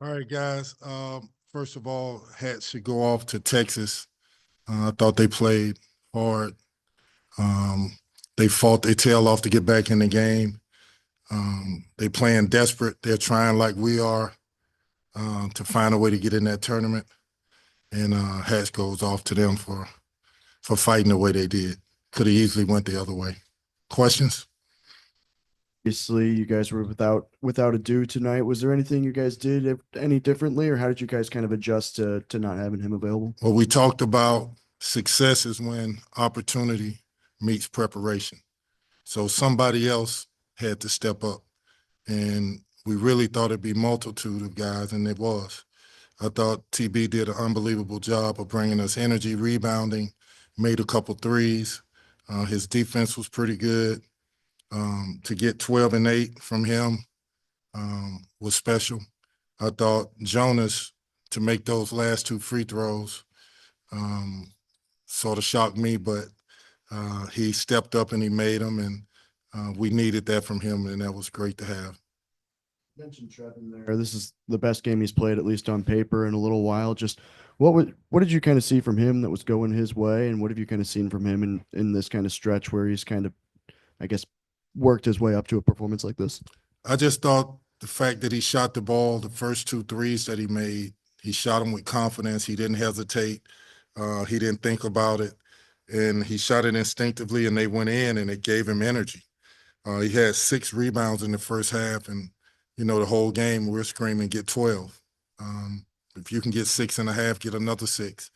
All right, guys. First of all, hats should go off to Texas. I thought they played hard. Um, they fought their tail off to get back in the game. They playing desperate. They're trying like we are to find a way to get in that tournament. And hats goes off to them for fighting the way they did. Could have easily went the other way. Questions? Obviously, you guys were without a do tonight. Was there anything you guys did any differently, or how did you guys kind of adjust to not having him available? Well, we talked about success is when opportunity meets preparation. So somebody else had to step up. And we really thought it'd be multitude of guys, and it was. I thought TB did an unbelievable job of bringing us energy, rebounding, made a couple threes. His defense was pretty good. To get 12 and 8 from him was special. I thought Jonas, to make those last two free throws, um, sort of shocked me, but he stepped up and he made them, and we needed that from him, and that was great to have. You mentioned Trevin there. This is the best game he's played, at least on paper, in a little while. Just what did you kind of see from him that was going his way, and what have you kind of seen from him in this kind of stretch where he's kind of, I guess, worked his way up to a performance like this? I just thought the fact that he shot the ball, the first two threes that he made, he shot them with confidence. He didn't hesitate. He didn't think about it. And he shot it instinctively, and they went in, and it gave him energy. He had 6 rebounds in the first half, and, the whole game we're screaming, get 12. If you can get 6.5, get another 6.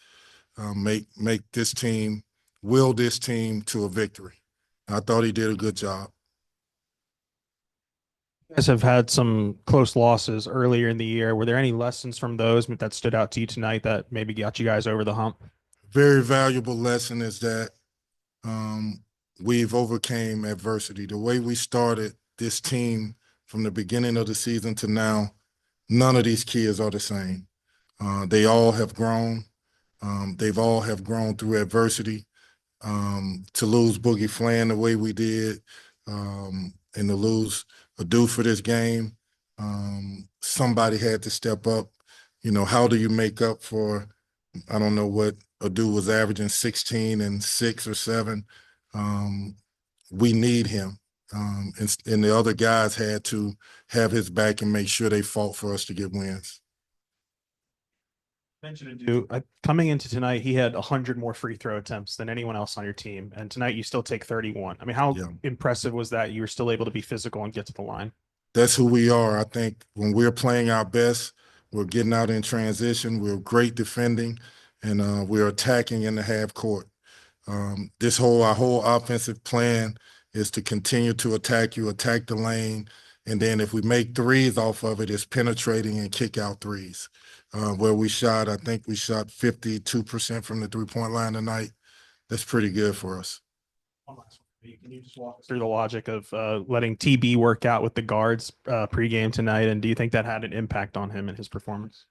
Make this team, will this team to a victory. I thought he did a good job. Guys have had some close losses earlier in the year. Were there any lessons from those that stood out to you tonight that maybe got you guys over the hump? Very valuable lesson is that um, we've overcame adversity. The way we started this team from the beginning of the season to now, none of these kids are the same. They all have grown. They've all have grown through adversity. To lose Boogie Flan the way we did, and to lose a dude for this game, somebody had to step up. How do you make up for, I don't know what a dude was averaging, 16 and 6 or 7. We need him. And the other guys had to have his back and make sure they fought for us to get wins. Mentioned to do coming into tonight, he had 100 more free throw attempts than anyone else on your team, and tonight you still take 31. I mean, how Yeah. impressive was that? You were still able to be physical and get to the line. That's who we are. I think when we're playing our best, we're getting out in transition, we're great defending, and we're attacking in the half court. Our whole offensive plan is to continue to attack you, attack the lane, and then if we make threes off of it, it's penetrating and kick out threes. Where I think we shot 52% from the 3-point line tonight. That's pretty good for us. One last one for you. Can you just walk us through the logic of letting TB work out with the guards pregame tonight, and do you think that had an impact on him and his performance?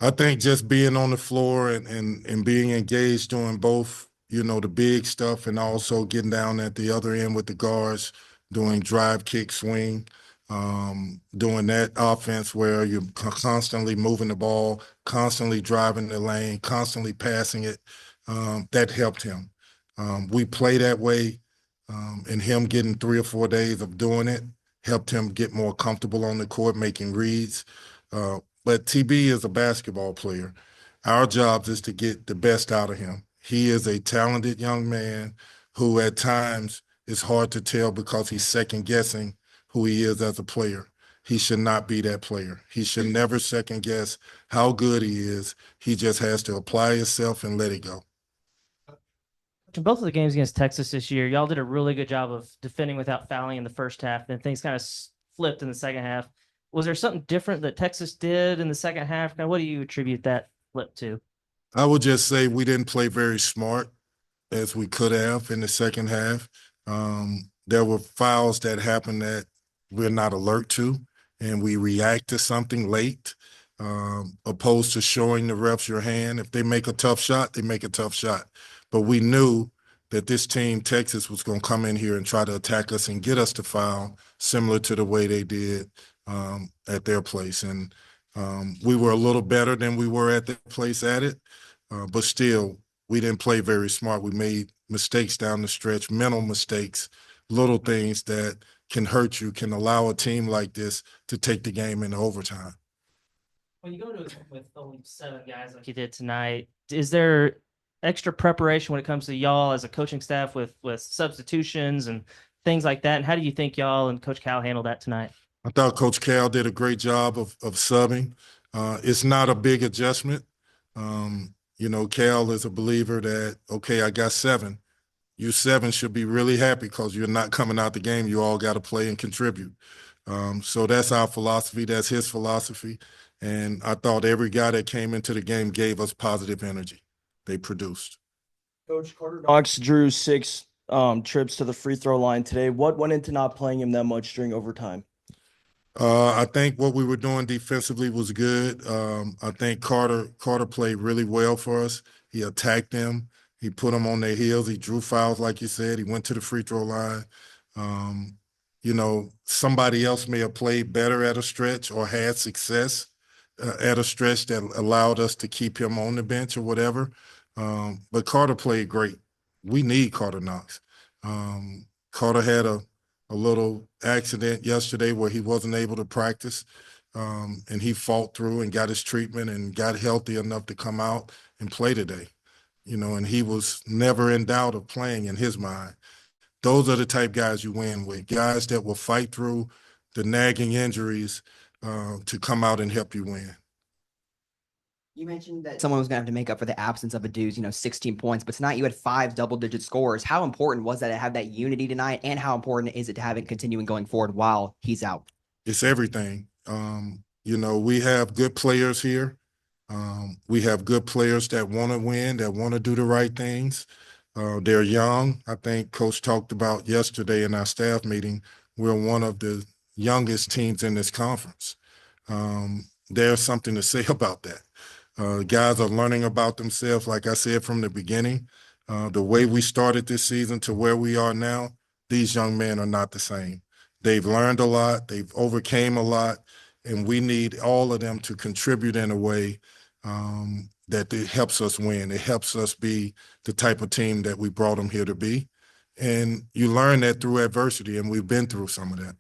I think just being on the floor and being engaged doing both, the big stuff, and also getting down at the other end with the guards, doing drive, kick, swing, doing that offense where you're constantly moving the ball, constantly driving the lane, constantly passing it. That helped him. We play that way, and him getting 3 or 4 days of doing it helped him get more comfortable on the court, making reads. But TB is a basketball player. Our job is to get the best out of him. He is a talented young man who at times is hard to tell because he's second guessing who he is as a player. He should not be that player. He should never second guess how good he is. He just has to apply himself and let it go. In both of the games against Texas this year, y'all did a really good job of defending without fouling in the first half, and things kind of flipped in the second half. Was there something different that Texas did in the second half? What do you attribute that flip to? I would just say we didn't play very smart as we could have in the second half. There were fouls that happened that we're not alert to, and we react to something late, opposed to showing the refs your hand. If they make a tough shot, they make a tough shot. But we knew that this team, Texas, was going to come in here and try to attack us and get us to foul, similar to the way they did at their place. And We were a little better than we were at the place at it, but still, we didn't play very smart. We made mistakes down the stretch, mental mistakes, little things that can hurt you, can allow a team like this to take the game into overtime. When you go to with only 7 guys like you did tonight, is there extra preparation when it comes to y'all as a coaching staff with substitutions and things like that? And how do you think y'all and Coach Cal handled that tonight? I thought Coach Cal did a great job of subbing. It's not a big adjustment. Cal is a believer that, okay, I got 7. You 7 should be really happy because you're not coming out the game. You all got to play and contribute. So that's our philosophy. That's his philosophy. And I thought every guy that came into the game gave us positive energy. They produced. Coach, Carter Knox drew 6 trips to the free throw line today. What went into not playing him that much during overtime? I think what we were doing defensively was good. I think Carter played really well for us. He attacked them. He put them on their heels. He drew fouls, like you said. He went to the free throw line. Somebody else may have played better at a stretch or had success at a stretch that allowed us to keep him on the bench or whatever. But Carter played great. We need Carter Knox. Carter had a little accident yesterday where he wasn't able to practice, and he fought through and got his treatment and got healthy enough to come out and play today. And he was never in doubt of playing in his mind. Those are the type guys you win with, guys that will fight through the nagging injuries to come out and help you win. You mentioned that someone was going to have to make up for the absence of Adu's, 16 points, but tonight you had 5 double-digit scores. How important was that to have that unity tonight, and how important is it to have it continuing going forward while he's out? It's everything. We have good players here. We have good players that want to win, that want to do the right things. They're young. I think Coach talked about yesterday in our staff meeting, we're one of the youngest teams in this conference. There's something to say about that. Guys are learning about themselves, like I said from the beginning. The way we started this season to where we are now, these young men are not the same. They've learned a lot. They've overcame a lot. And we need all of them to contribute in a way that it helps us win. It helps us be the type of team that we brought them here to be. And you learn that through adversity, and we've been through some of that.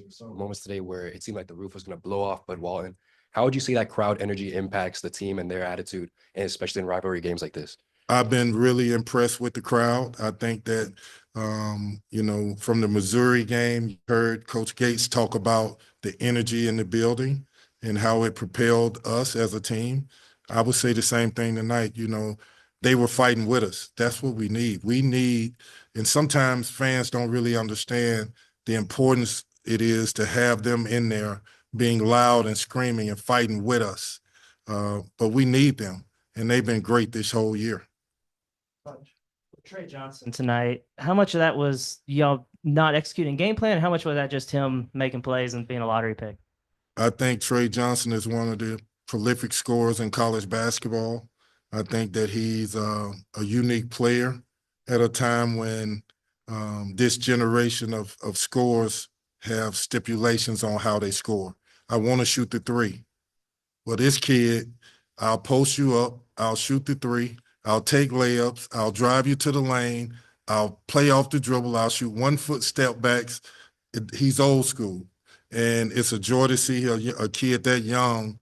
Some moments today where it seemed like the roof was going to blow off Bud Walton. How would you say that crowd energy impacts the team and their attitude, and especially in rivalry games like this? I've been really impressed with the crowd. I think that, from the Missouri game, you heard Coach Gates talk about the energy in the building and how it propelled us as a team. I would say the same thing tonight. They were fighting with us. That's what we need. And sometimes fans don't really understand the importance it is to have them in there being loud and screaming and fighting with us. But we need them, and they've been great this whole year. Trey Johnson tonight, how much of that was y'all not executing game plan? How much was that just him making plays and being a lottery pick? I think Trey Johnson is one of the prolific scorers in college basketball. I think that he's a unique player at a time when this generation of scorers have stipulations on how they score. I want to shoot the 3. Well, this kid, I'll post you up, I'll shoot the 3, I'll take layups, I'll drive you to the lane, I'll play off the dribble, I'll shoot 1-foot step backs. He's old school. And it's a joy to see a kid that young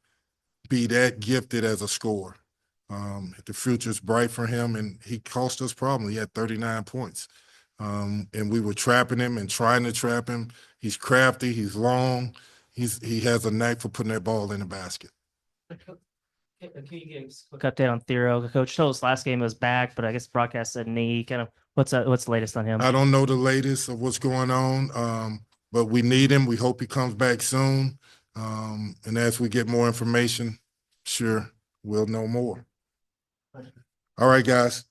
be that gifted as a scorer. The future's bright for him, and he cost us problems. He had 39 points. And we were trapping him and trying to trap him. He's crafty, he's long, he has a knack for putting that ball in the basket. Can you give us a quick update on Thero? Coach told us last game was back, but I guess the broadcast said knee. Kind of what's the latest on him? I don't know the latest of what's going on, but we need him. We hope he comes back soon. And as we get more information, sure, we'll know more. All right, guys.